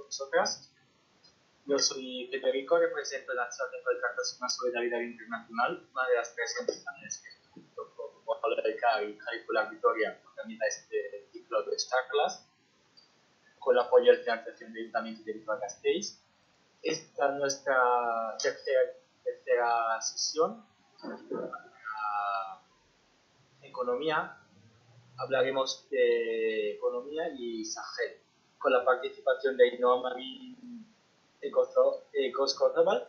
vosotras. Yo soy Federico, represento la Asociación de Tratación Solidaridad Internacional, una de las 3 entidades que junto con Olga y Curricular Vitoria organiza este ciclo de charlas con el apoyo de financiación del Ayuntamiento de Vitoria-Gasteiz. Esta es nuestra tercera sesión. Economía. Hablaremos de economía y Sahel, con la participación de Ainhoa Marín Coscordoval,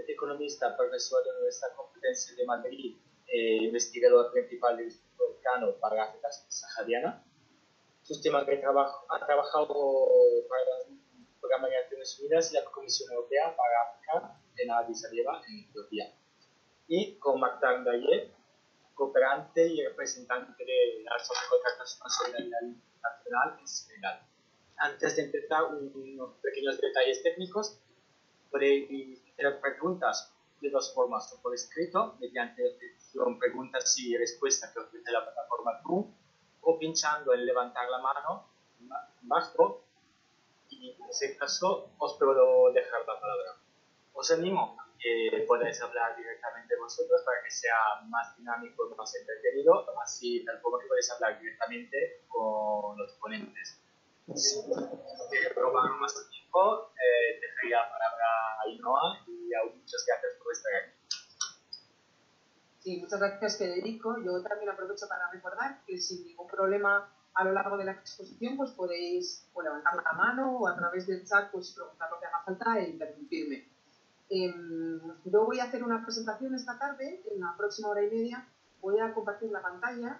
economista, profesor de la Universidad Complutense de Madrid, investigador principal del Instituto Elcano para África Sahariana. Sus temas de trabajo ha trabajado para el Programa de Naciones Unidas y la Comisión Europea para África en Addis Abeba, en Etiopía. Y con Magda Ndaye, cooperante y representante de la Asociación de Tratación Solidaridad Internacional en Senegal. Antes de empezar, unos pequeños detalles técnicos. Podéis hacer preguntas de 2 formas, o por escrito, mediante la sección preguntas y respuestas que ofrece la plataforma Zoom, o pinchando en levantar la mano abajo, y en ese caso os puedo dejar la palabra. Os animo a que podáis hablar directamente vosotros para que sea más dinámico y más entretenido, así tal como que podéis hablar directamente con los ponentes. Si robar más tiempo, dejaría la palabra a Ainhoa y aún muchas gracias por estar aquí. Sí, muchas gracias, Federico. Yo también aprovecho para recordar que sin ningún problema a lo largo de la exposición pues podéis levantar la mano o a través del chat pues preguntar lo que haga falta e interrumpirme. Yo voy a hacer una presentación esta tarde, en la próxima hora y media voy a compartir la pantalla.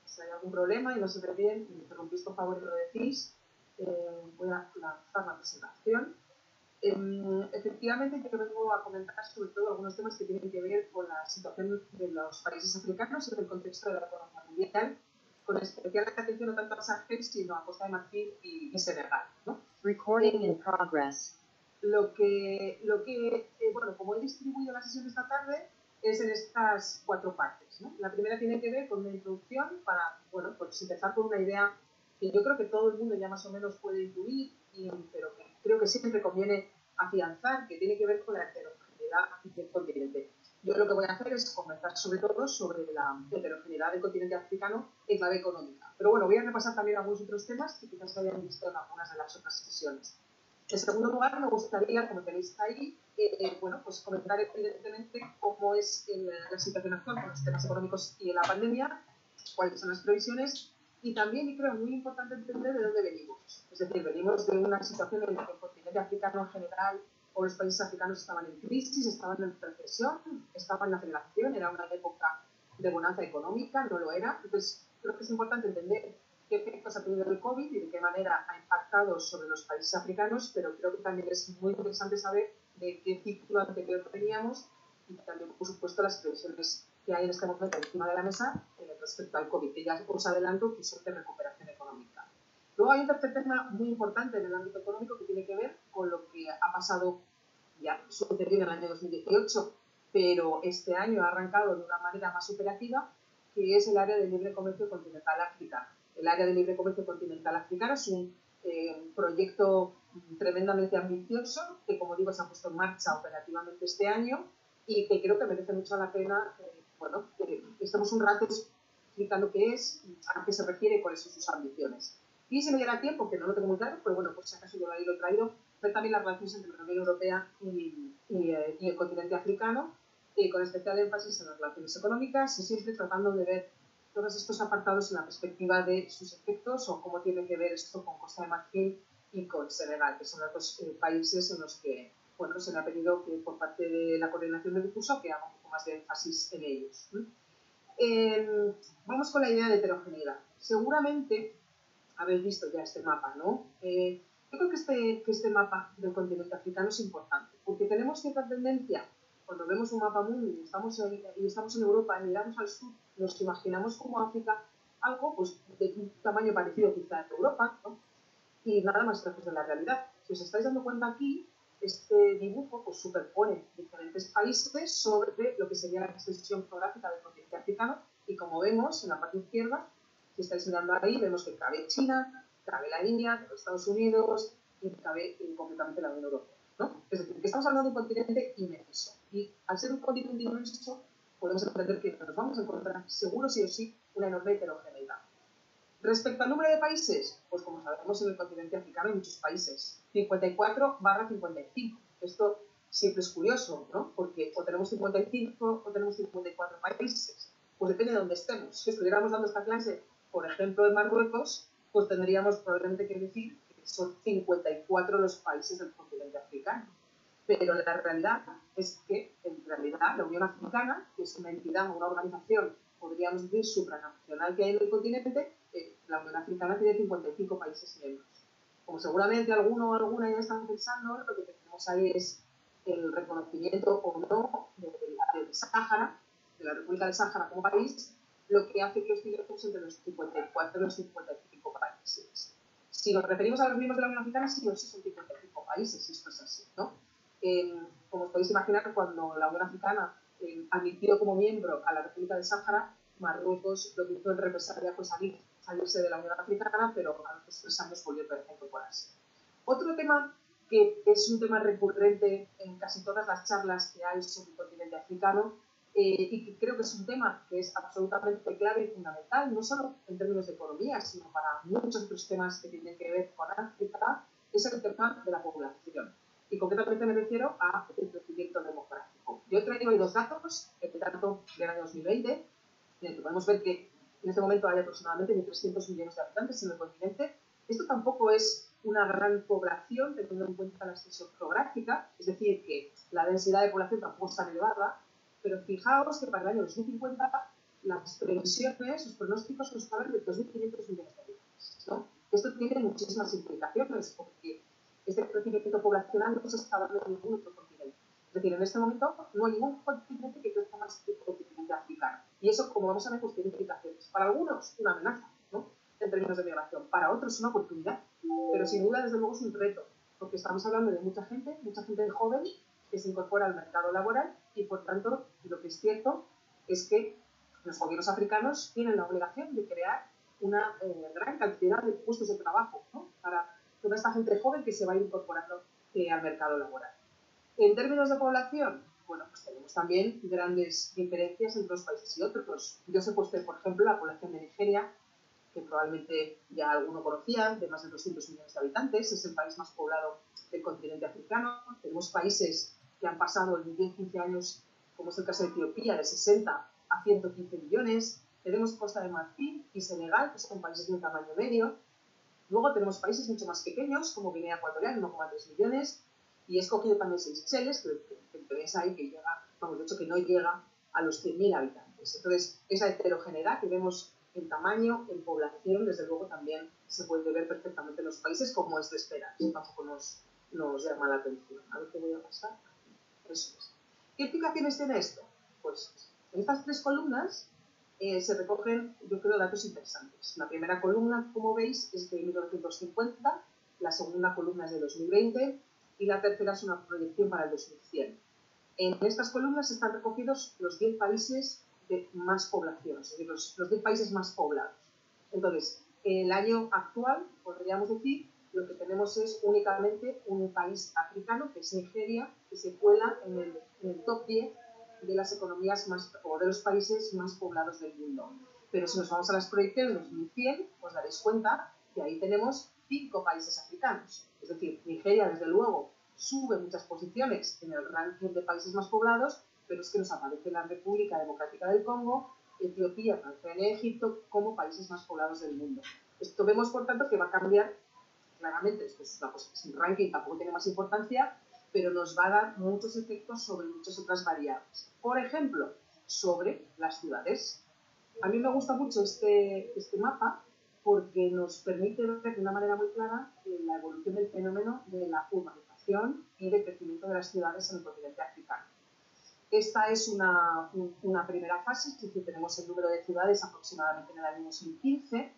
Si hay algún problema y no se ve bien, me interrumpís por favor y lo decís. Voy a lanzar la presentación. Efectivamente, yo vengo a comentar sobre todo algunos temas que tienen que ver con la situación de los países africanos en el contexto de la economía mundial, con especial atención no tanto a Sahel, sino a Costa de Marfil y Senegal, ¿no? Recording in progress. Bueno, como he distribuido la sesión esta tarde, es en estas 4 partes, ¿no? La primera tiene que ver con una introducción para, bueno, pues empezar con una idea que yo creo que todo el mundo ya más o menos puede intuir, pero que creo que siempre conviene afianzar, que tiene que ver con la heterogeneidad del continente. Yo lo que voy a hacer es comentar sobre todo sobre la heterogeneidad del continente africano en clave económica. Pero bueno, voy a repasar también algunos otros temas que quizás se hayan visto en algunas de las otras sesiones. En segundo lugar, me gustaría, como tenéis ahí, bueno, pues comentar evidentemente cómo es la situación actual con los temas económicos y la pandemia, cuáles son las previsiones y también, y creo muy importante entender de dónde venimos. Es decir, venimos de una situación en la que el continente africano en general o los países africanos estaban en crisis, estaban en recesión, estaban en aceleración, era una época de bonanza económica, no lo era. Entonces, creo que es importante entender qué efectos ha tenido el COVID y de qué manera ha impactado sobre los países africanos, pero creo que también es muy interesante saber de qué ciclo anterior veníamos y también, por supuesto, las previsiones que hay en este momento encima de la mesa respecto al COVID, que ya os adelanto que son de recuperación económica. Luego hay un tercer tema muy importante en el ámbito económico que tiene que ver con lo que ha pasado, ya sucedió en el año 2018, pero este año ha arrancado de una manera más operativa, que es el área de libre comercio continental africano. El área de libre comercio continental africano es un proyecto tremendamente ambicioso que, como digo, se ha puesto en marcha operativamente este año y que creo que merece mucho la pena que estemos un rato explicando qué es, a qué se refiere y cuáles son sus ambiciones. Y si me diera tiempo, que no lo tengo muy claro, pero bueno, por si acaso yo ahí lo he traído, ver también las relaciones entre la Unión Europea y el continente africano, con especial énfasis en las relaciones económicas y siempre tratando de ver todos estos apartados en la perspectiva de sus efectos o cómo tiene que ver esto con Costa de Marfil y con Senegal, que son los 2 países en los que se me ha pedido que por parte de la coordinación del curso que haga un poco más de énfasis en ellos. Vamos con la idea de heterogeneidad. Seguramente habéis visto ya este mapa, ¿no? Yo creo que este mapa del continente africano es importante, porque tenemos cierta tendencia, cuando vemos un mapa mundi y estamos en Europa y miramos al sur, nos imaginamos como África algo pues, de un tamaño parecido quizá a Europa, ¿no? Y nada más lejos de la realidad. Si os estáis dando cuenta aquí, este dibujo pues, superpone diferentes países sobre lo que sería la extensión geográfica del continente africano y como vemos en la parte izquierda, Si estáis mirando ahí, vemos que cabe China, cabe la India, cabe Estados Unidos y cabe completamente la Unión Europea, ¿no? Es decir, que estamos hablando de un continente inmenso. Y al ser un continente inmenso, podemos entender que nos vamos a encontrar seguro sí o sí una enorme heterogeneidad. Respecto al número de países, pues como sabemos en el continente africano hay muchos países, 54/55. Esto siempre es curioso, ¿no? Porque o tenemos 55 o tenemos 54 países. Pues depende de dónde estemos. Si estuviéramos dando esta clase, por ejemplo, en Marruecos, pues tendríamos probablemente que decir que son 54 los países del continente africano. Pero la realidad es que, en realidad, la Unión Africana, que es una entidad, una organización, podríamos decir, supranacional que hay en el continente, la Unión Africana tiene 55 países miembros. Como seguramente alguno o alguna ya están pensando, lo que tenemos ahí es el reconocimiento o no del Sáhara, de la República del Sáhara como país, lo que hace que oscilemos entre los 54 y los 55 países. Si nos referimos a los miembros de la Unión Africana, sí o sí son 55 países, si esto es así, ¿no? Como os podéis imaginar, cuando la Unión Africana admitió como miembro a la República del Sáhara, Marruecos lo que hizo en represalia fue salirse de la Unión Africana, pero a los 3 años volvió a incorporarse. Otro tema que es un tema recurrente en casi todas las charlas que hay sobre el continente africano y que creo que es un tema que es absolutamente clave y fundamental, no solo en términos de economía, sino para muchos otros temas que tienen que ver con África, es el tema de la población. Y concretamente me refiero al crecimiento demográfico. Yo he traído hoy 2 datos, el dato del año 2020, en el que podemos ver que en este momento hay aproximadamente 1.300 millones de habitantes en el continente. Esto tampoco es una gran población, teniendo en cuenta la extensión geográfica, es decir, que la densidad de población tampoco es tan elevada, pero fijaos que para el año 2050 las previsiones, los pronósticos nos hablan de 2.500 millones de habitantes, ¿no? Esto tiene muchísimas implicaciones, porque este crecimiento poblacional no se está dando en ningún otro continente. Es decir, en este momento no hay ningún continente que crezca más que el continente africano. Y eso, como vamos a ver, pues tiene implicaciones. Para algunos, una amenaza, ¿no? En términos de migración. Para otros, una oportunidad. Pero sin duda, desde luego, es un reto. Porque estamos hablando de mucha gente joven que se incorpora al mercado laboral y, por tanto, lo que es cierto es que los gobiernos africanos tienen la obligación de crear una gran cantidad de puestos de trabajo, ¿no? Para toda esta gente joven que se va incorporando al mercado laboral. En términos de población, bueno, pues tenemos también grandes diferencias entre unos países y otros. Yo os he puesto, por ejemplo, la población de Nigeria, que probablemente ya alguno conocía, de más de 200 millones de habitantes, es el país más poblado del continente africano. Tenemos países que han pasado en 10-15 años, como es el caso de Etiopía, de 60 a 115 millones. Tenemos Costa de Marfil y Senegal, que son países de un tamaño medio. Luego tenemos países mucho más pequeños, como Guinea Ecuatorial, 1,3 millones, y he escogido también Seychelles, que tenéis ahí, que llega, vamos, de hecho que no llega a los 100.000 habitantes. Entonces, esa heterogeneidad que vemos en tamaño, en población, desde luego también se puede ver perfectamente en los países, como es de esperar. Eso tampoco nos llama la atención. A ver qué voy a pasar. Eso es. ¿Qué implicaciones tiene esto? Pues en estas 3 columnas se recogen, yo creo, datos interesantes. La primera columna, como veis, es de 1950, la segunda columna es de 2020 y la tercera es una proyección para el 2100. En estas columnas están recogidos los 10 países de más población, es decir, los 10 países más poblados. Entonces, en el año actual, podríamos decir, lo que tenemos es únicamente un país africano, que es Nigeria, que se cuela en el top 10 de las economías o de los países más poblados del mundo. Pero si nos vamos a las proyecciones de 2100, os daréis cuenta que ahí tenemos 5 países africanos. Es decir, Nigeria, desde luego, sube muchas posiciones en el ranking de países más poblados, pero es que nos aparece la República Democrática del Congo, Etiopía, Tanzania y Egipto como países más poblados del mundo. Esto vemos, por tanto, que va a cambiar claramente. Esto es una cosa, es un ranking, tampoco tiene más importancia, pero nos va a dar muchos efectos sobre muchas otras variables. Por ejemplo, sobre las ciudades. A mí me gusta mucho este mapa porque nos permite ver de una manera muy clara la evolución del fenómeno de la urbanización y del crecimiento de las ciudades en el continente africano. Esta es una primera fase, es decir, tenemos el número de ciudades aproximadamente en el año 2015.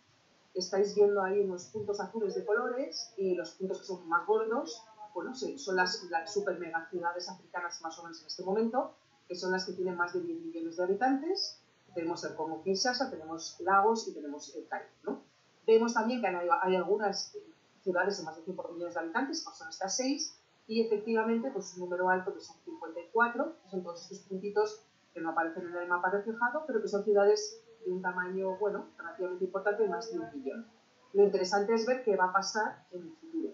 Estáis viendo ahí unos puntos azules de colores y los puntos que son más gordos, bueno, son las super mega ciudades africanas más o menos en este momento, que son las que tienen más de 10 millones de habitantes. Tenemos el Congo Kinshasa, tenemos Lagos y tenemos el Cairo, ¿no? Vemos también que hay algunas ciudades de más de 5 millones de habitantes, pues son estas 6, y efectivamente pues un número alto que son 54, que son todos estos puntitos que no aparecen en el mapa reflejado, pero que son ciudades de un tamaño, bueno, relativamente importante, de más de 1 millón. Lo interesante es ver qué va a pasar en el futuro.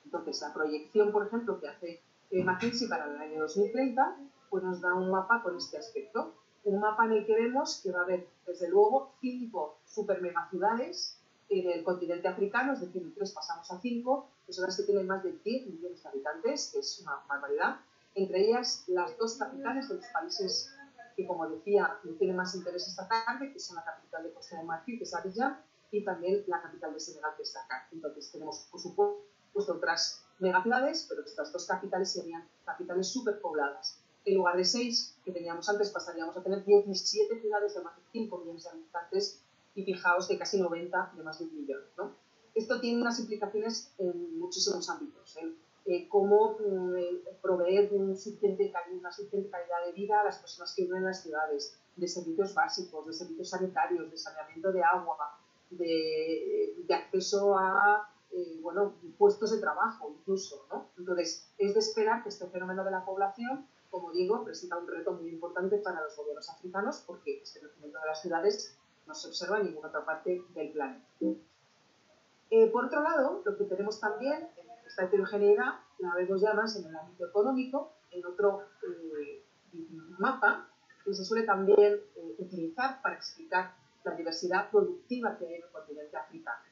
Entonces, la proyección, por ejemplo, que hace McKinsey para el año 2030, pues nos da un mapa con este aspecto. Un mapa en el que vemos que va a haber, desde luego, 5 super megaciudades en el continente africano, es decir, de 3 pasamos a 5, que son las que tienen más de 10 millones de habitantes, que es una barbaridad. Entre ellas, las 2 capitales de los países que, como decía, tienen más interés esta tarde, que son la capital de Costa de Marfil, que es Abidjan, y también la capital de Senegal, que es Dakar. Entonces, tenemos, por supuesto, otras megaciudades, pero estas 2 capitales serían capitales superpobladas. En lugar de 6 que teníamos antes, pasaríamos a tener 17 ciudades de más de 5 millones de habitantes y fijaos de casi 90 de más de 1 millón, ¿no? Esto tiene unas implicaciones en muchísimos ámbitos. Cómo proveer una suficiente calidad de vida a las personas que viven en las ciudades, de servicios básicos, de servicios sanitarios, de saneamiento de agua, de acceso a bueno, puestos de trabajo incluso, ¿no? Entonces, es de esperar que este fenómeno de la población, como digo, presenta un reto muy importante para los gobiernos africanos porque este crecimiento de las ciudades no se observa en ninguna otra parte del planeta. Por otro lado, lo que tenemos también, esta heterogeneidad, la vemos ya más en el ámbito económico, en otro mapa que se suele también utilizar para explicar la diversidad productiva que hay en el continente africano.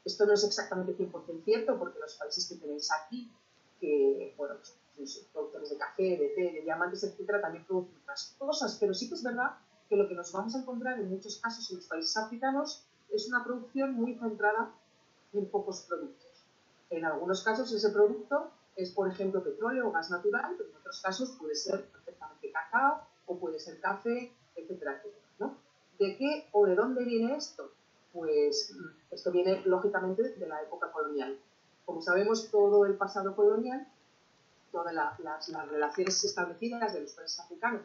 Esto no es exactamente 100% cierto porque los países que tenéis aquí, que, bueno, pues, productores de café, de té, de diamantes, etcétera, también producen otras cosas, pero sí que es verdad que lo que nos vamos a encontrar en muchos casos en los países africanos es una producción muy centrada en pocos productos. En algunos casos ese producto es, por ejemplo, petróleo o gas natural, pero en otros casos puede ser perfectamente cacao o puede ser café, etcétera, etcétera, ¿no? ¿De qué o de dónde viene esto? Pues esto viene lógicamente de la época colonial. Como sabemos, todo el pasado colonial, todas las relaciones establecidas de los países africanos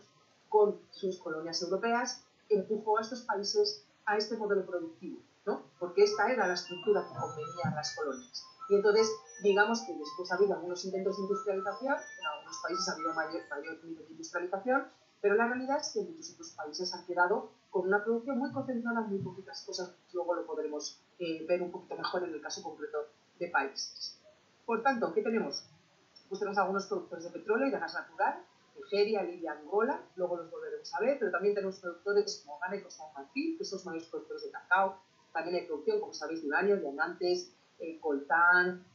con sus colonias europeas, empujó a estos países a este modelo productivo, ¿no? Porque esta era la estructura que convenía a las colonias. Y entonces, digamos que después ha habido algunos intentos de industrialización, en algunos países ha habido mayor nivel de industrialización, pero la realidad es que en muchos otros países han quedado con una producción muy concentrada en muy poquitas cosas. Luego lo podremos ver un poquito mejor en el caso concreto de países. Por tanto, ¿qué tenemos? Pues tenemos algunos productores de petróleo y de gas natural, Nigeria, Libia, Angola, luego los volveremos a ver, pero también tenemos productores como Ghana y Costa de Marfil, que son los mayores productores de cacao. También hay producción, como sabéis, de uranio, diamantes, coltán,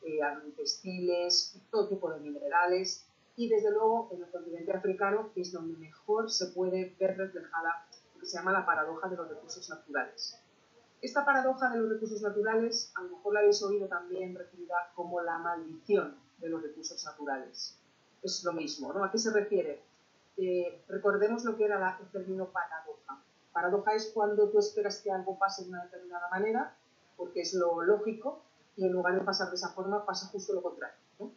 textiles, todo tipo de minerales. Y desde luego en el continente africano, que es donde mejor se puede ver reflejada lo que se llama la paradoja de los recursos naturales. Esta paradoja de los recursos naturales, a lo mejor la habéis oído también referida como la maldición de los recursos naturales. Es lo mismo, ¿no? ¿A qué se refiere? Recordemos lo que era el término paradoja. Paradoja es cuando tú esperas que algo pase de una determinada manera, porque es lo lógico, y en lugar de pasar de esa forma, pasa justo lo contrario, ¿no?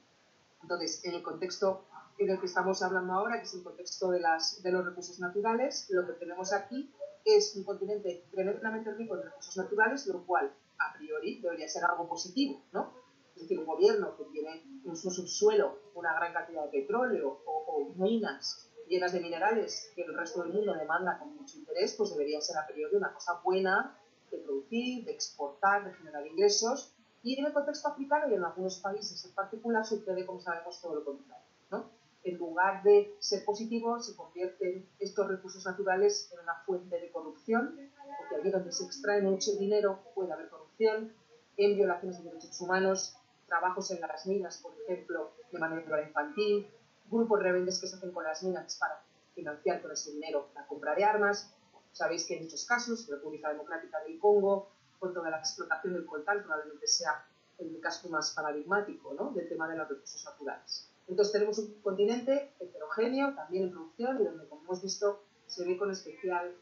Entonces, en el contexto en el que estamos hablando ahora, que es el contexto de los recursos naturales, lo que tenemos aquí es un continente tremendamente rico en recursos naturales, lo cual, a priori, debería ser algo positivo, ¿no? Es decir, un gobierno que tiene en su subsuelo una gran cantidad de petróleo o minas llenas de minerales que el resto del mundo demanda con mucho interés, pues debería ser a priori una cosa buena de producir, de exportar, de generar ingresos. Y en el contexto africano y en algunos países en particular sucede, como sabemos, todo lo contrario, ¿no? En lugar de ser positivos, se convierten estos recursos naturales en una fuente de corrupción, porque allí donde se extrae mucho dinero puede haber corrupción, en violaciones de derechos humanos, trabajos en las minas, por ejemplo, de manera infantil, grupos rebeldes que se hacen con las minas para financiar con ese dinero la compra de armas. Sabéis que en muchos casos, República Democrática del Congo, con toda la explotación del coltán, probablemente sea el caso más paradigmático, ¿no?, del tema de los recursos naturales. Entonces tenemos un continente heterogéneo, también en producción, y donde, como hemos visto, se ve con especial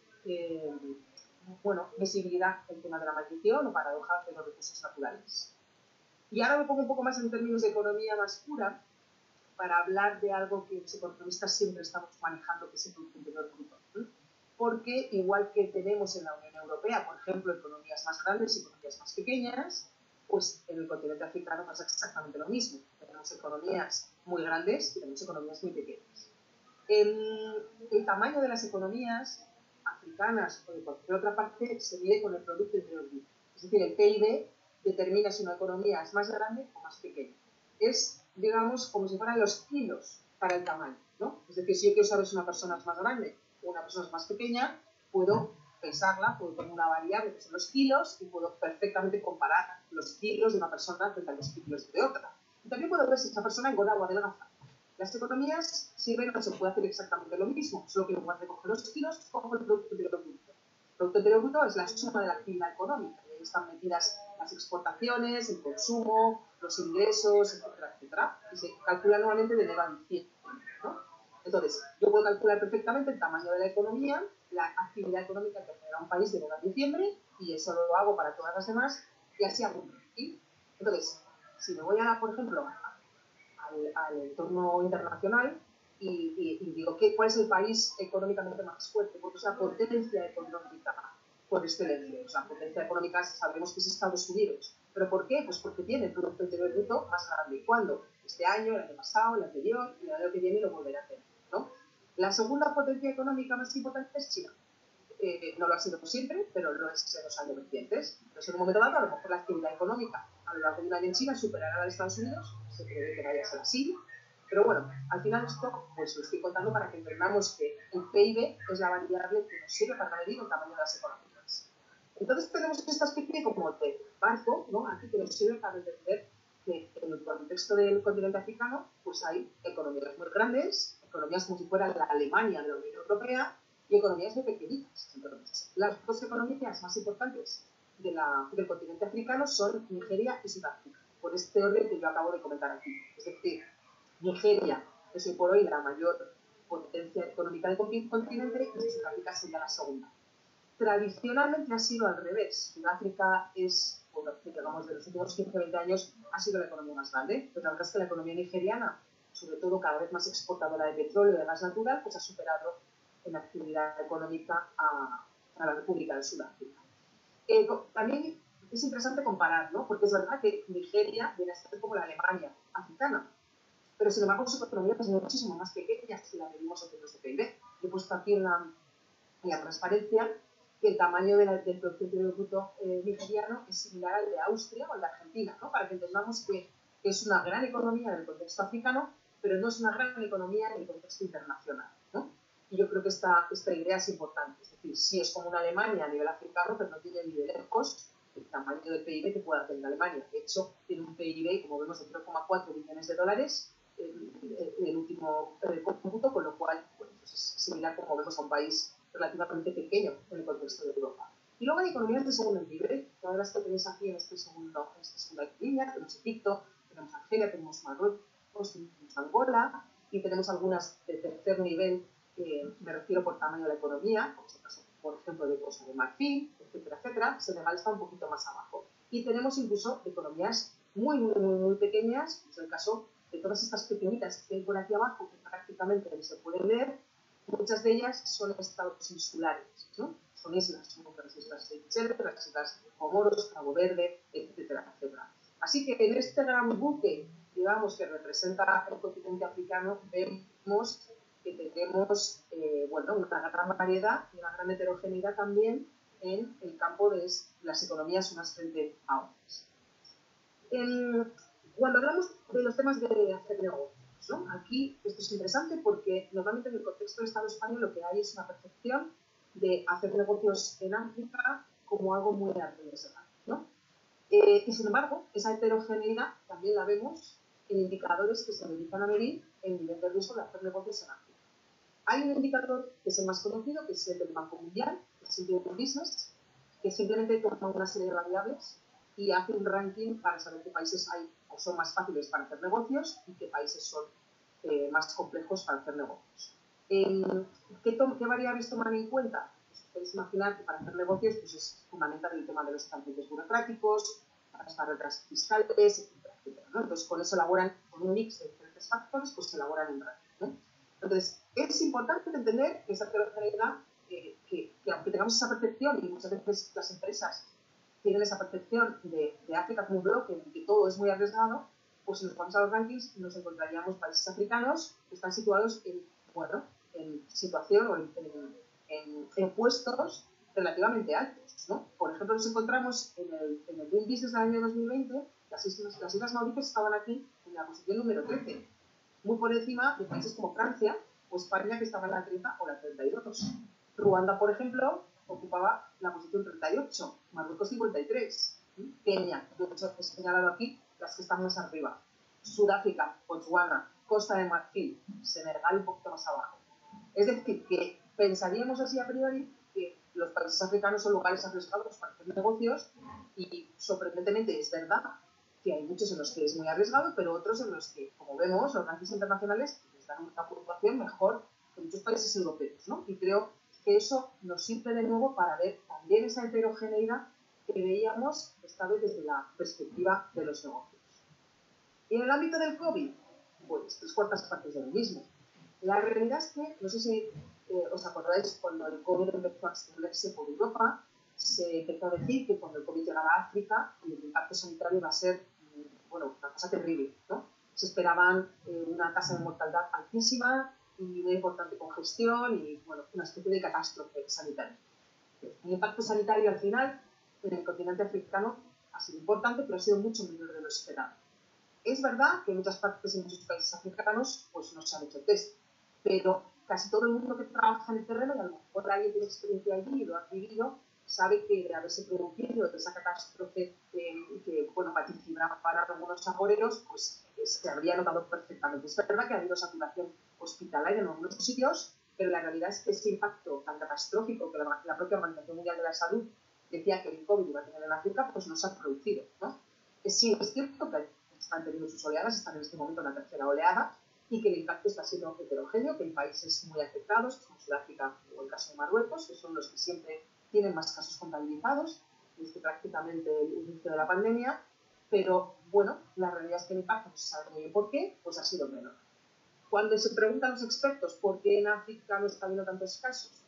visibilidad el tema de la maldición o paradoja de los recursos naturales. Y ahora me pongo un poco más en términos de economía más pura, para hablar de algo que los economistas siempre estamos manejando, que es el Producto Interior Bruto. porque igual que tenemos en la Unión Europea, por ejemplo, economías más grandes y economías más pequeñas, pues en el continente africano pasa exactamente lo mismo. Tenemos economías muy grandes y tenemos economías muy pequeñas. El tamaño de las economías africanas o de cualquier otra parte se mide con el Producto Interior Bruto. Es decir, el PIB determina si una economía es más grande o más pequeña. Es, digamos, como si fueran los kilos para el tamaño, ¿no? Es decir, si yo quiero saber si una persona es más grande o una persona es más pequeña, puedo pesarla, puedo poner una variable que son los kilos y puedo perfectamente comparar los kilos de una persona frente a los kilos de otra. Y también puedo ver si esa persona engorda o adelgaza. Las economías sirven o se puede hacer exactamente lo mismo, solo que en lugar de coger los kilos, cojo el Producto Interior Bruto. El Producto Interior Bruto es la suma de la actividad económica, y ahí están metidas las exportaciones, el consumo, los ingresos, etcétera, etcétera, y se calcula normalmente de enero a diciembre, ¿no? Entonces, yo puedo calcular perfectamente el tamaño de la economía, la actividad económica que genera un país de enero a diciembre, y eso lo hago para todas las demás, y así hago un ranking. Entonces, si me voy a, por ejemplo, al entorno internacional y digo, ¿cuál es el país económicamente más fuerte? Porque es la potencia económica por excelencia. O sea, potencia económica sabemos que es Estados Unidos. ¿Pero por qué? Pues porque tiene el Producto Interior Bruto más grande. ¿Cuándo? Este año, el año pasado, el anterior, y el año que viene lo volverá a hacer, ¿no? La segunda potencia económica más importante es China. No lo ha sido siempre, pero lo es en los años recientes. Entonces, en un momento dado, a lo mejor la actividad económica a lo largo de un año en China superará a la de Estados Unidos, se prevé que vaya a ser así, pero bueno, al final esto pues lo estoy contando para que entendamos que el PIB es la variable que nos sirve para medir el tamaño de las economías. Entonces tenemos esta especie como de barco, ¿no? Aquí que nos sirve para entender que en el contexto del continente africano pues hay economías muy grandes, economías como si fuera la Alemania de la Unión Europea, y economías muy pequeñitas. Entonces, las dos economías más importantes del continente africano son Nigeria y Sudáfrica, por este orden que yo acabo de comentar aquí. Es decir, Nigeria es hoy por hoy la mayor potencia económica del continente y Sudáfrica sería la segunda. Tradicionalmente ha sido al revés. Sudáfrica es, digamos, de los últimos 15-20 años, ha sido la economía más grande, pero la verdad es que la economía nigeriana, sobre todo cada vez más exportadora de petróleo y de gas natural, pues ha superado en actividad económica a la República de Sudáfrica. También es interesante comparar, ¿no? Porque es verdad que Nigeria viene a ser como la Alemania africana, pero sin embargo sus economías son muchísimo más pequeñas si la medimos en términos de PIB. Yo he puesto aquí en la transparencia que el tamaño del Producto Interior Bruto nigeriano es similar al de Austria o al de Argentina, ¿no? Para que entendamos que es una gran economía en el contexto africano, pero no es una gran economía en el contexto internacional, ¿no? Y yo creo que esta idea es importante. Es decir, sí es como una Alemania a nivel africano, pero no tiene ni de lejos el tamaño del PIB que pueda tener Alemania. De hecho, tiene un PIB, como vemos, de 0,4 billones de dólares en el último cómputo, con lo cual bueno, pues es similar, como vemos, a un país relativamente pequeño en el contexto de Europa. Y luego hay economías de segundo nivel, todas las que tenéis aquí en esta segunda línea. Tenemos Egipto, tenemos Argelia, tenemos Marruecos, tenemos Angola, y tenemos algunas de tercer nivel, me refiero por tamaño de la economía, como es el caso, por ejemplo, de Costa de Marfil, etcétera, etcétera. Senegal está un poquito más abajo. Y tenemos incluso economías muy pequeñas, como es el caso de todas estas pequeñitas que hay por aquí abajo, que prácticamente ni se pueden leer. Muchas de ellas son estados insulares, ¿no? Son islas, como las islas Seychelles, las islas Comoros, Cabo Verde, etcétera, etcétera. Así que en este gran buque, digamos, que representa el continente africano, vemos que tenemos bueno, una gran variedad y una gran heterogeneidad también en el campo de las economías unas frente a otras. Cuando hablamos de los temas de hacer negocios, ¿no? Aquí esto es interesante porque normalmente en el contexto del Estado español lo que hay es una percepción de hacer negocios en África como algo muy arriesgado, ¿no? Y sin embargo, esa heterogeneidad también la vemos en indicadores que se dedican a medir el nivel de riesgo de hacer negocios en África. Hay un indicador que es el más conocido, que es el del Banco Mundial, que es el Doing Business, que simplemente toma una serie de variables y hace un ranking para saber qué países hay o son más fáciles para hacer negocios y qué países son más complejos para hacer negocios. ¿Qué variables toman en cuenta? Pues podéis imaginar que para hacer negocios pues es fundamental el tema de los trámites burocráticos, las barreras fiscales, etcétera, etcétera, ¿no? Entonces, con eso elaboran, con un mix de diferentes factores, pues se elaboran un ranking, ¿no? Entonces, es importante entender que esa heterogeneidad que aunque tengamos esa percepción, y muchas veces las empresas tienen esa percepción de África como un bloque en que todo es muy arriesgado, pues si nos vamos a los rankings nos encontraríamos países africanos que están situados en, bueno, en situación o en puestos relativamente altos, ¿no? Por ejemplo, nos encontramos en el Doing Business del año 2020, las Islas Mauricias estaban aquí en la posición número 13, muy por encima de países como Francia o España, que estaban en la 30 o la 32. Ruanda, por ejemplo, ocupaba la posición 38, Marruecos 53, Kenia, de hecho he señalado aquí las que están más arriba, Sudáfrica, Botswana, Costa de Marfil, Senegal un poquito más abajo. Es decir, que pensaríamos así a priori que los países africanos son lugares arriesgados para hacer negocios y sorprendentemente es verdad que hay muchos en los que es muy arriesgado, pero otros en los que, como vemos, los rankings internacionales les dan una puntuación mejor que muchos países europeos, ¿no? Y creo que eso nos sirve de nuevo para ver también esa heterogeneidad que veíamos esta vez desde la perspectiva de los negocios. Y en el ámbito del COVID, pues 3/4 partes de lo mismo. La realidad es que, no sé si os acordáis, cuando el COVID empezó a extenderse por Europa, se empezó a decir que cuando el COVID llegaba a África, el impacto sanitario iba a ser, bueno, una cosa terrible, ¿no? Se esperaban una tasa de mortalidad altísima y una importante congestión y, bueno, una especie de catástrofe sanitaria. El impacto sanitario al final en el continente africano ha sido importante, pero ha sido mucho menor de lo esperado. Es verdad que en muchas partes y en muchos países africanos pues no se han hecho test, pero casi todo el mundo que trabaja en el terreno, y a lo mejor alguien tiene experiencia allí y lo ha vivido, sabe que de haberse producido esa catástrofe que bueno, vaticibraba para algunos agoreros, pues se habría notado perfectamente. Es verdad que ha habido saturación hospitalaria en algunos sitios, pero la realidad es que ese impacto tan catastrófico que la propia Organización Mundial de la Salud decía que el COVID iba a tener en África, pues no se ha producido, ¿no? Sí, es cierto que están teniendo sus oleadas, están en este momento en la tercera oleada, y que el impacto está siendo heterogéneo, que hay países muy afectados, como Sudáfrica o el caso de Marruecos, que son los que siempre tienen más casos contabilizados desde prácticamente el inicio de la pandemia, pero bueno, la realidad es que el impacto, no se sabe muy bien por qué, pues ha sido menor. Cuando se preguntan los expertos por qué en África no está habiendo tantos casos,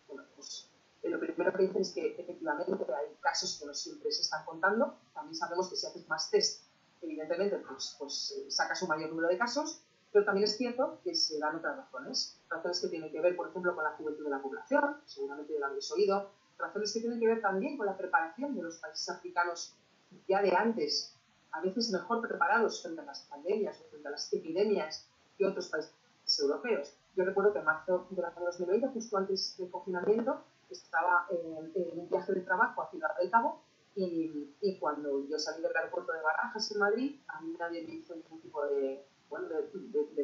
bueno, pues lo primero que dicen es que efectivamente hay casos que no siempre se están contando. También sabemos que si haces más test, evidentemente pues sacas un mayor número de casos, pero también es cierto que se dan otras razones que tienen que ver, por ejemplo, con la juventud de la población, seguramente ya lo habéis oído, razones que tienen que ver también con la preparación de los países africanos ya de antes, a veces mejor preparados frente a las pandemias o frente a las epidemias que otros países europeos. Yo recuerdo que en marzo del año 2020, justo antes del confinamiento, estaba en un viaje de trabajo a Ciudad del Cabo y cuando yo salí del aeropuerto de Barajas en Madrid, a mí nadie me hizo ningún tipo de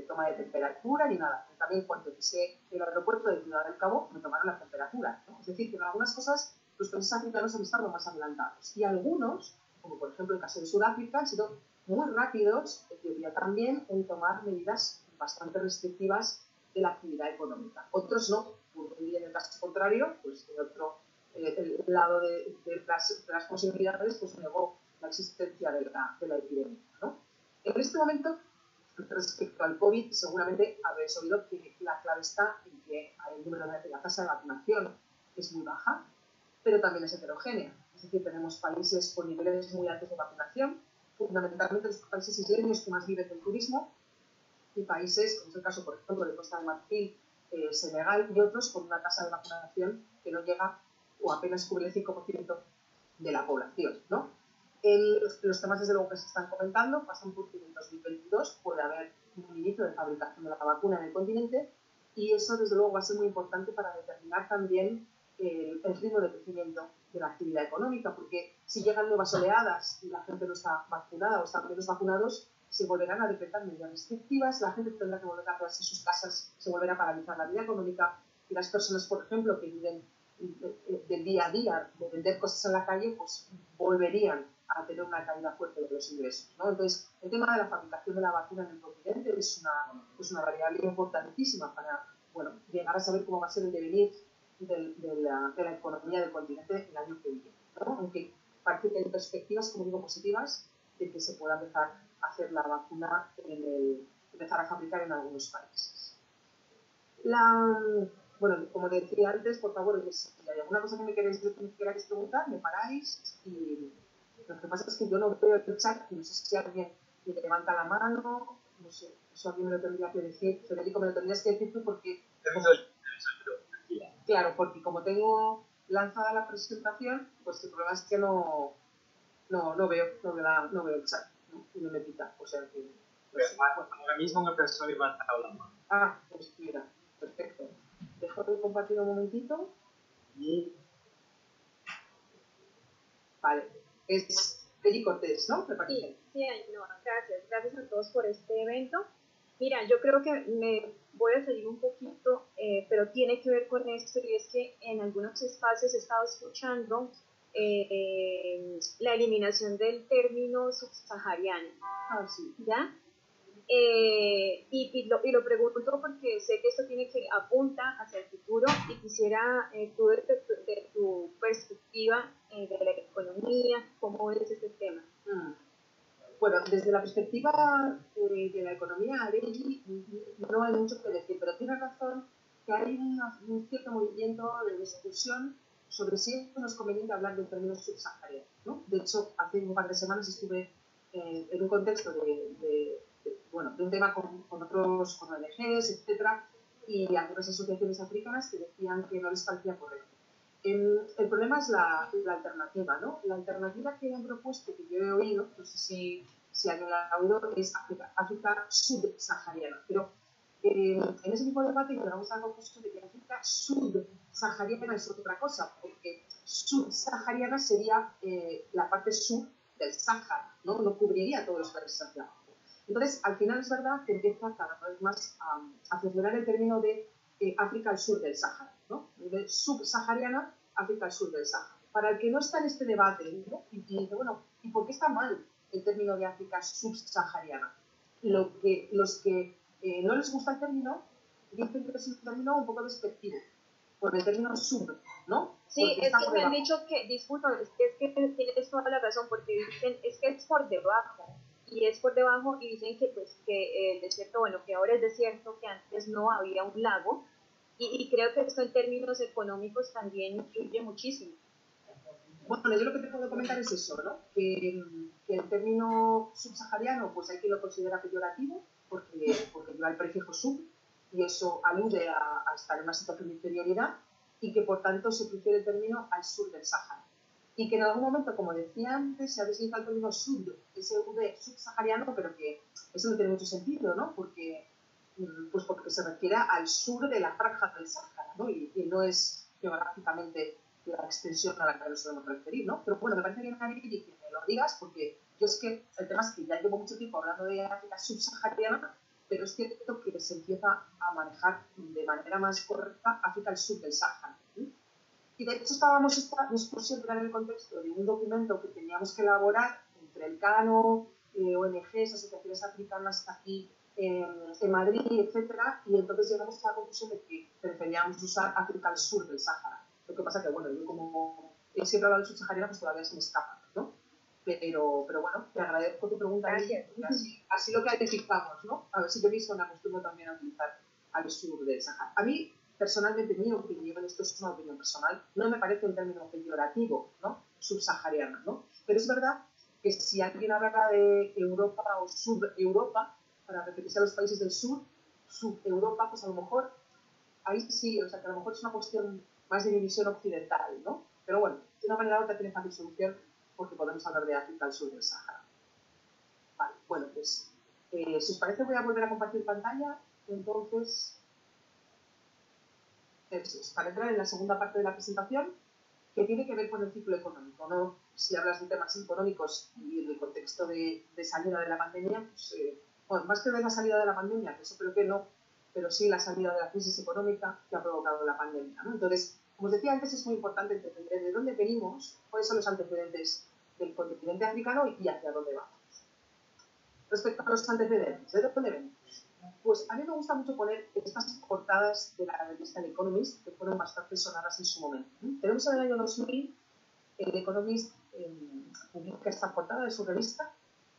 toma de temperatura ni nada. También cuando pisé el aeropuerto de Ciudad del Cabo me tomaron la temperatura, ¿no? Es decir, que en algunas cosas los países africanos han estado más adelantados y algunos, como por ejemplo el caso de Sudáfrica, han sido muy rápidos, Etiopía también, en tomar medidas bastante restrictivas de la actividad económica. Otros no, y en el caso contrario, pues en otro el lado de las posibilidades, pues negó la existencia de la epidemia, ¿no? En este momento, respecto al COVID, seguramente habréis oído que la clave está en que el número de la tasa de vacunación es muy baja, pero también es heterogénea. Es decir, tenemos países con niveles muy altos de vacunación, fundamentalmente los países isleños que más viven del turismo, y países, como es el caso, por ejemplo, de Costa de Marfil, Senegal y otros, con una tasa de vacunación que no llega o apenas cubre el 5% de la población, ¿no? Los temas, desde luego, que se están comentando pasan por que en 2022 puede haber un inicio de fabricación de la vacuna en el continente y eso, desde luego, va a ser muy importante para determinar también el ritmo de crecimiento de la actividad económica, porque si llegan nuevas oleadas y la gente no está vacunada o están menos vacunados, se volverán a decretar medidas restrictivas, la gente tendrá que volver a quedarse en sus casas, se volverá a paralizar la vida económica y las personas, por ejemplo, que viven del día a día, de vender cosas en la calle, pues volverían a tener una caída fuerte de los ingresos, ¿no? Entonces, el tema de la fabricación de la vacuna en el continente es una variable importantísima para, bueno, llegar a saber cómo va a ser el devenir de la economía del continente el año que viene, ¿no? Aunque parece que hay perspectivas, como digo, positivas de que se pueda empezar a hacer la vacuna empezar a fabricar en algunos países. bueno, como decía antes, por favor, si hay alguna cosa que me queráis preguntar, me paráis. Y lo que pasa es que yo no veo el chat, no sé si alguien me levanta la mano, no sé, eso alguien me lo tendría que decir. Federico, me lo tendrías que decir tú porque... Claro, porque como tengo lanzada la presentación, pues el problema es que no veo el chat, ¿no? Y no me pita, o sea que... Pues, ahora mismo una persona levanta la mano. Ah, pues mira, perfecto. Dejo de compartir un momentito. Y... Vale, es Peggy Cortés, ¿no? Me parece. Sí, no, gracias a todos por este evento. Mira, yo creo que me voy a salir un poquito, pero tiene que ver con esto, y es que en algunos espacios he estado escuchando la eliminación del término subsahariano. Ah, sí. ¿Ya? Y lo pregunto porque sé que esto tiene que apunta hacia el futuro, y quisiera tú de tu perspectiva de la economía, ¿cómo ves este tema? Bueno, desde la perspectiva de la economía, Areli, no hay mucho que decir, pero tiene razón que hay un cierto movimiento de discusión sobre si no es conveniente hablar del término subsahariano, ¿no? De hecho, hace un par de semanas estuve en un contexto de un tema con ONGs, etcétera, y algunas asociaciones africanas que decían que no les parecía correcto. El problema es la alternativa, ¿no? La alternativa que han propuesto, que yo he oído, no sé si alguien la ha oído, es África subsahariana. Pero en ese tipo de debate llegamos a la conclusión de que África subsahariana es otra cosa, porque subsahariana sería la parte sur del Sáhara, ¿no? No cubriría todos los países hacia abajo. Entonces, al final es verdad que empieza cada vez más a funcionar el término de África al sur del Sáhara, ¿no? De subsahariana, África al sur del Sáhara. Para el que no está en este debate, ¿no? Y dice, bueno, ¿y por qué está mal el término de África subsahariana? Los que no les gusta el término dicen que es un término un poco despectivo, por el término sub, ¿no? Sí, es que me han dicho que, disculpa, es que tienes toda la razón, porque dicen, es que es por debajo, y es por debajo, y dicen que pues que el desierto, bueno, que ahora es desierto, que antes no había un lago, y creo que esto en términos económicos también influye muchísimo. Bueno, yo lo que te puedo comentar es eso, ¿no? Que el término subsahariano, pues hay quien lo considera peyorativo, porque lleva el prefijo sub, y eso alude a estar en una situación de inferioridad, y que por tanto se prefiere el término al sur del Sáhara. Y que en algún momento, como decía antes, se ha designificado el término subsahariano, pero que eso no tiene mucho sentido, ¿no? Porque se refiere al sur de la franja del Sáhara, ¿no? Y no es geográficamente la extensión a la que nos podemos referir, ¿no? Pero bueno, me parece bien, Ari, que me lo digas, porque yo es que el tema es que ya llevo mucho tiempo hablando de África subsahariana, pero es cierto que se empieza a manejar de manera más correcta África al sur del Sáhara. Y de hecho estábamos esta discusión en el contexto de un documento que teníamos que elaborar entre el CANO, ONGs, asociaciones africanas aquí en Madrid, etcétera, y entonces llegamos a la conclusión de que preferíamos usar África al sur del Sáhara. Lo que pasa que, bueno, yo como he siempre hablado del subsahariano, pues todavía se me escapa, ¿no? Pero bueno, te agradezco tu pregunta. Así lo clarificamos, ¿no? A ver si yo mismo me acostumbro también a utilizar al sur del Sáhara. A mí, personalmente, mi opinión, esto es una opinión personal, no me parece un término peyorativo, ¿no? Subsahariana, ¿no? Pero es verdad que si alguien habla de Europa o Sub-Europa, para referirse a los países del sur, Sub-Europa, pues a lo mejor, ahí sí, o sea, que a lo mejor es una cuestión más de división occidental, ¿no? Pero bueno, de una manera u otra tiene fácil solución, porque podemos hablar de África al sur del Sáhara. Vale, bueno, pues, si os parece voy a volver a compartir pantalla, entonces, eso es, para entrar en la segunda parte de la presentación, que tiene que ver con el ciclo económico, ¿no? Si hablas de temas económicos y en el contexto de salida de la pandemia, pues, bueno, más que de la salida de la pandemia, que eso creo que no, pero sí la salida de la crisis económica que ha provocado la pandemia, ¿no? Entonces, como os decía antes, es muy importante entender de dónde venimos, cuáles son los antecedentes del continente africano y hacia dónde vamos. Respecto a los antecedentes, ¿de dónde venimos? Pues a mí me gusta mucho poner estas portadas de la revista El Economist, que fueron bastante sonadas en su momento. Tenemos en el año 2000, el Economist publica esta portada de su revista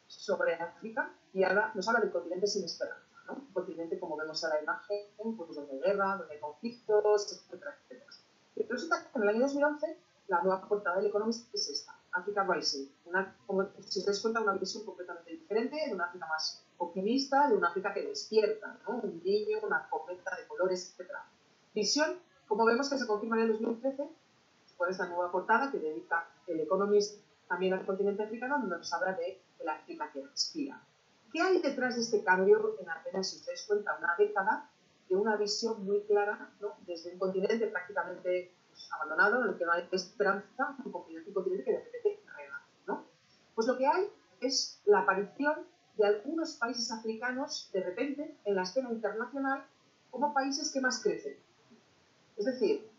sobre África y nos habla del continente sin esperanza. ¿no? Un continente, como vemos en la imagen, pues donde hay guerra, donde hay conflictos, etcétera, etcétera. Y resulta que en el año 2011 la nueva portada del Economist es esta, Africa Rising. Como si os dais cuenta, una visión completamente diferente, de una África más optimista, de una África que despierta, ¿no? Un niño, una cometa de colores, etcétera. Visión, como vemos, que se confirma en el 2013 por esta nueva portada que dedica el Economist también al continente africano, donde nos habla de la África que respira. ¿Qué hay detrás de este cambio en apenas, si os dais cuenta, una década, de una visión muy clara, ¿no? Desde un continente prácticamente pues, abandonado, en el que no hay esperanza, un continente que de repente renace, ¿no? Pues lo que hay es la aparición de algunos países africanos, de repente, en la escena internacional, como países que más crecen. Es decir,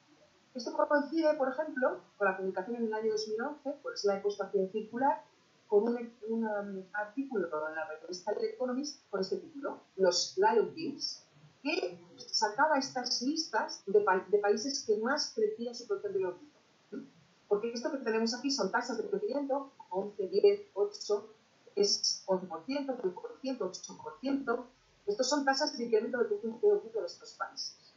esto coincide, por ejemplo, con la publicación en el año 2011, por eso la he puesto aquí en circular, con un artículo en la revista El Economist con este título, Los Lion Kings, que sacaba estas listas de países que más crecía su producto interior bruto. Porque esto que tenemos aquí son tasas de crecimiento, 11, 10, 8, es 11%, 10%, 8%. Estos son tasas de incremento del producto interior bruto de estos países.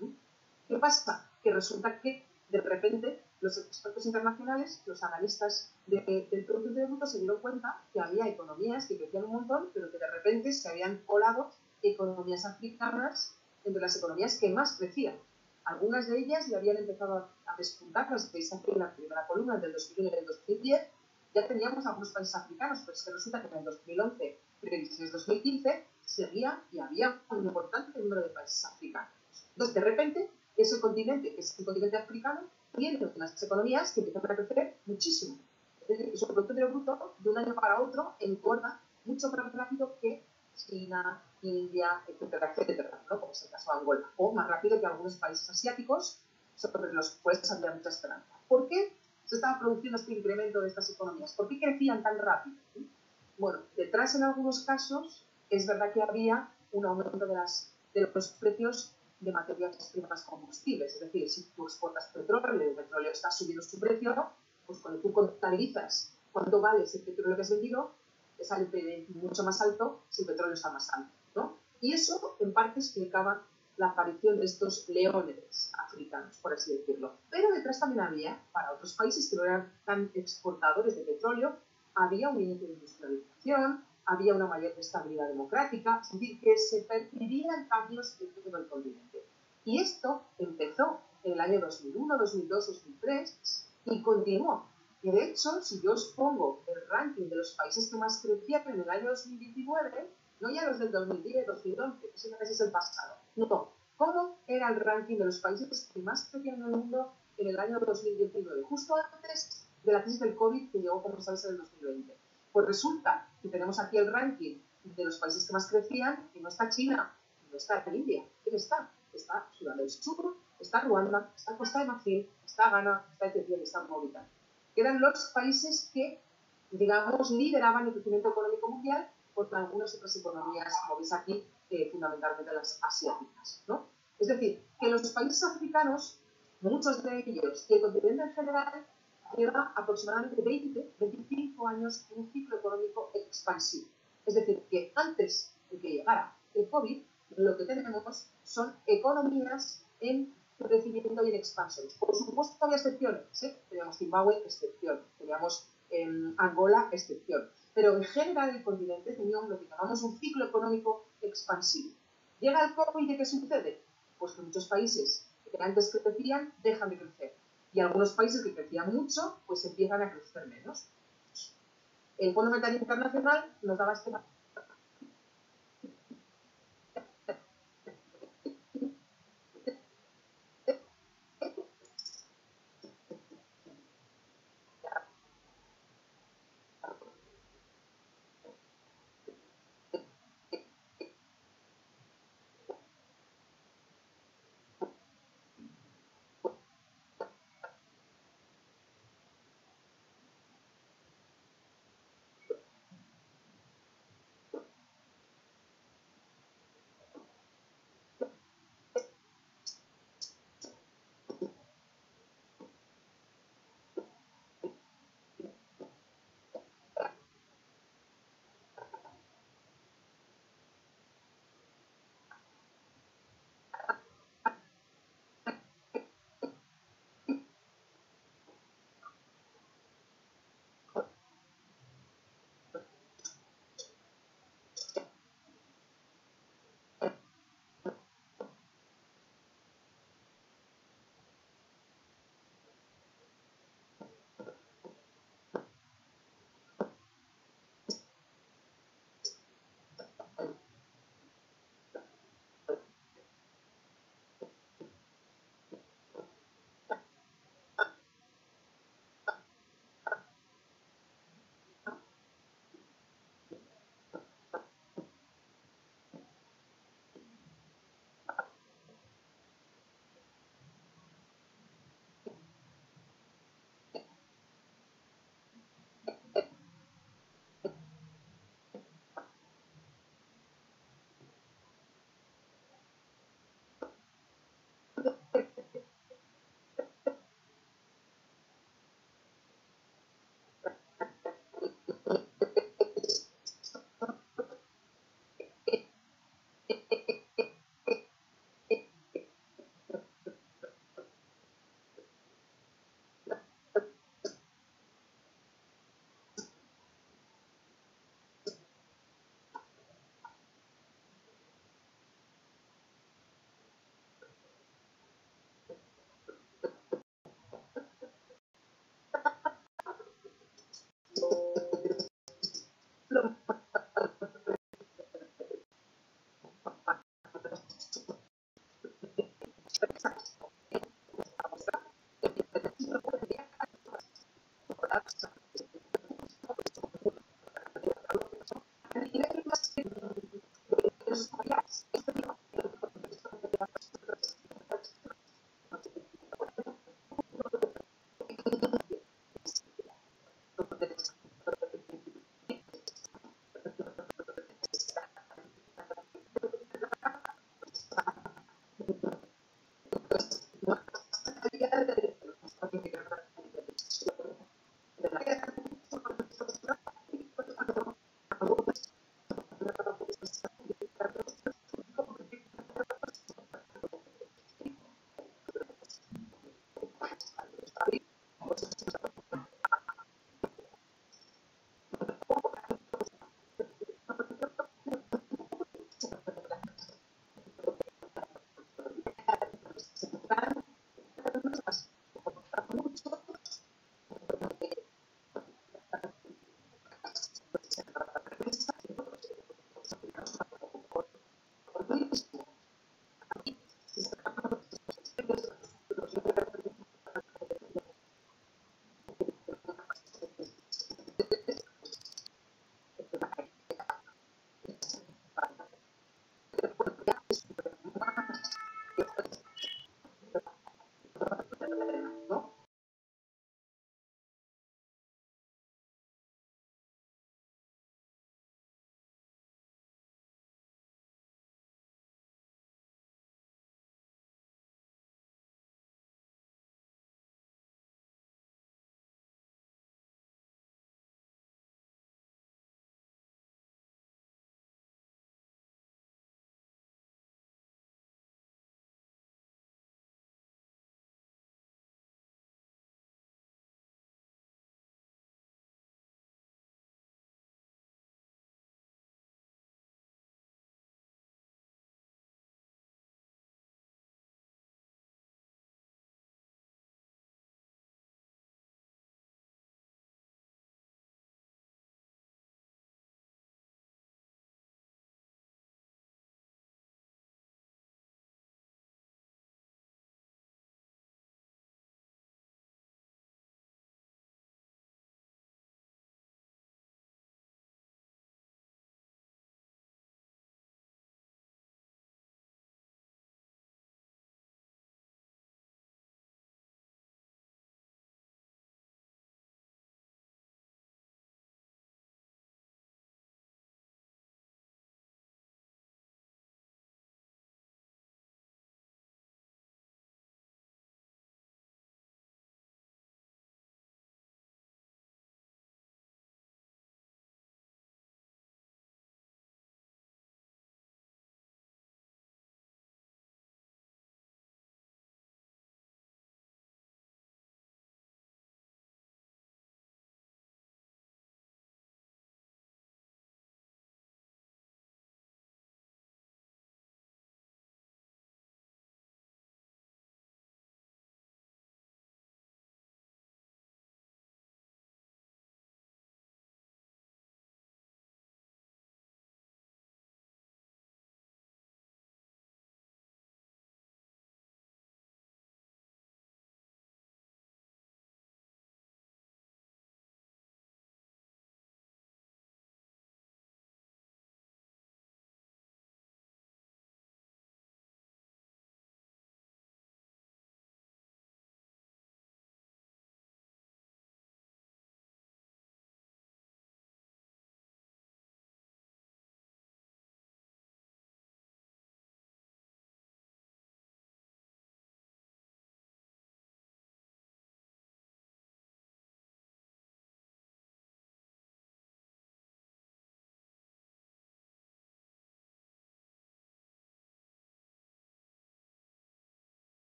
¿Qué pasa? Que resulta que de repente los expertos internacionales, los analistas del Producto Interior Bruto se dieron cuenta que había economías que crecían un montón, pero que de repente se habían colado economías africanas entre las economías que más crecían. Algunas de ellas ya habían empezado a despuntar, las veis aquí en la primera columna del 2001 y del 2010, ya teníamos algunos países africanos, pero es que resulta que en el 2011 y el 2015 seguía y había un importante número de países africanos. Entonces, de repente, ese continente, que es el continente africano, tiene unas economías que empiezan a crecer muchísimo. Es decir, su Producto Interior Bruto, de un año para otro, engorda mucho más rápido que China, India, etcétera, etcétera, ¿no? Como es el caso de Angola, o más rápido que algunos países asiáticos, sobre los cuales había mucha esperanza. ¿Por qué se estaba produciendo este incremento de estas economías? ¿Por qué crecían tan rápido? Bueno, detrás en algunos casos es verdad que había un aumento de los precios de materias primas combustibles. Es decir, si tú exportas petróleo y el petróleo está subiendo su precio, pues cuando tú contabilizas cuánto vale ese petróleo que has vendido, te sale mucho más alto si el petróleo está más alto, ¿no? Y eso, en parte, explicaba la aparición de estos leones africanos, por así decirlo. Pero detrás también había, para otros países que no eran tan exportadores de petróleo, había un índice de industrialización, había una mayor estabilidad democrática, es decir, que se percibían cambios en todo el continente. Y esto empezó en el año 2001, 2002, 2003 y continuó. Y de hecho, si yo os pongo el ranking de los países que más crecían en el año 2019, no ya los del 2010, 2011, que ese es el pasado, no. ¿Cómo era el ranking de los países que más crecían en el mundo en el año 2019? Justo antes de la crisis del COVID que llegó, como sabéis, en el 2020. Pues resulta que tenemos aquí el ranking de los países que más crecían y no está China, no está India. ¿Quién está? Está Sudán del Sur, está Ruanda, está Costa de Marfil, está Ghana, está Etiopía y está Mauritania. Eran los países que, digamos, lideraban el crecimiento económico mundial por algunas otras economías, como veis aquí, fundamentalmente las asiáticas, ¿no? Es decir, que los países africanos, muchos de ellos, y el continente en general, lleva aproximadamente 20-25 años en un ciclo económico expansivo. Es decir, que antes de que llegara el COVID, lo que tenemos son economías en crecimiento y en expansión. Por supuesto, había excepciones, ¿eh? Teníamos Zimbabue, excepción. Teníamos Angola, excepción. Pero en general el continente tenía lo que llamamos un ciclo económico expansivo. Llega el COVID y ¿qué sucede? Pues que muchos países que antes crecían dejan de crecer. Y algunos países que crecían mucho, pues empiezan a crecer menos. El Fondo Monetario Internacional nos daba este